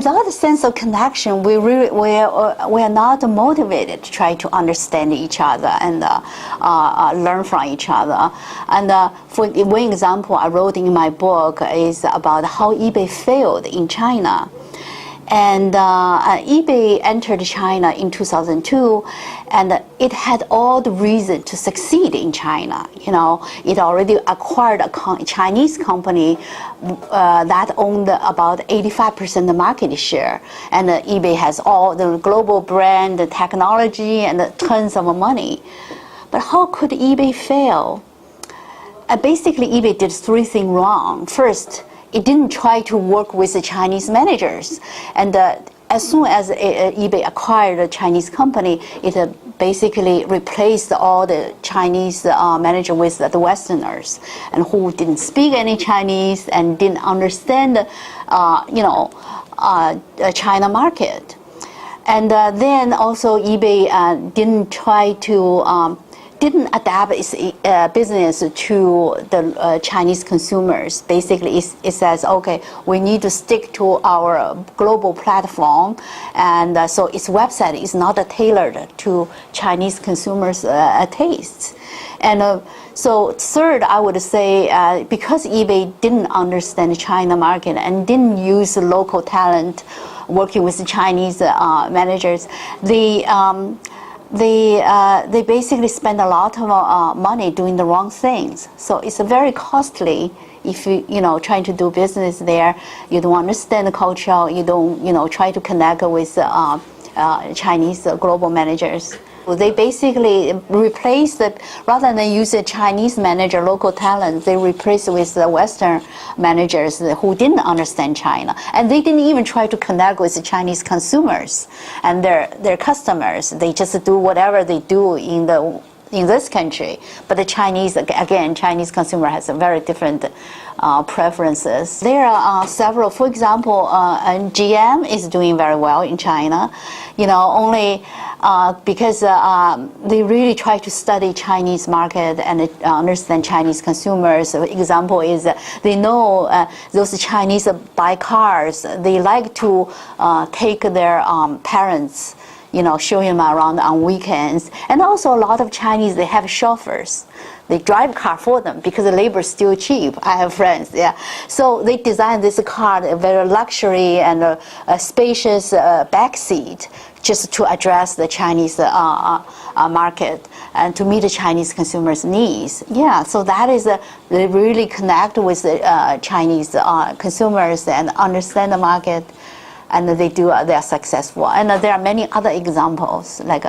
without a sense of connection, we are not motivated to try to understand each other and learn from each other. And for one example I wrote in my book is about how eBay failed in China. And eBay entered China in 2002, and it had all the reason to succeed in China. You know, it already acquired a Chinese company that owned about 85% of the market share, and eBay has all the global brand, the technology, and tons of money. But how could eBay fail? Basically, eBay did three things wrong. First, it didn't try to work with the Chinese managers. And as soon as eBay acquired a Chinese company, it basically replaced all the Chinese managers with the Westerners, and who didn't speak any Chinese and didn't understand, China market. And then also eBay didn't adapt its business to the Chinese consumers. Basically, it says, okay, we need to stick to our global platform, and so its website is not tailored to Chinese consumers' tastes. And so third, I would say, because eBay didn't understand the China market and didn't use local talent working with the Chinese managers, they basically spend a lot of money doing the wrong things. So it's very costly if you trying to do business there. You don't understand the culture. You don't try to connect with Chinese global managers. They basically replaced it, rather than use a Chinese manager, local talent, they replaced it with the Western managers who didn't understand China. And they didn't even try to connect with the Chinese consumers and their customers. They just do whatever they do in this country. But the Chinese consumer has a very different preferences. There are several. For example, GM is doing very well in China, only because they really try to study Chinese market and understand Chinese consumers. So example is they know those Chinese buy cars. They like to take their parents, showing them around on weekends. And also a lot of Chinese, they have chauffeurs. They drive car for them because the labor is still cheap. I have friends, yeah. So they designed this car, a very luxury and a spacious back seat, just to address the Chinese market and to meet the Chinese consumers' needs. Yeah, so that is they really connect with the Chinese consumers and understand the market, and they are successful. And there are many other examples like.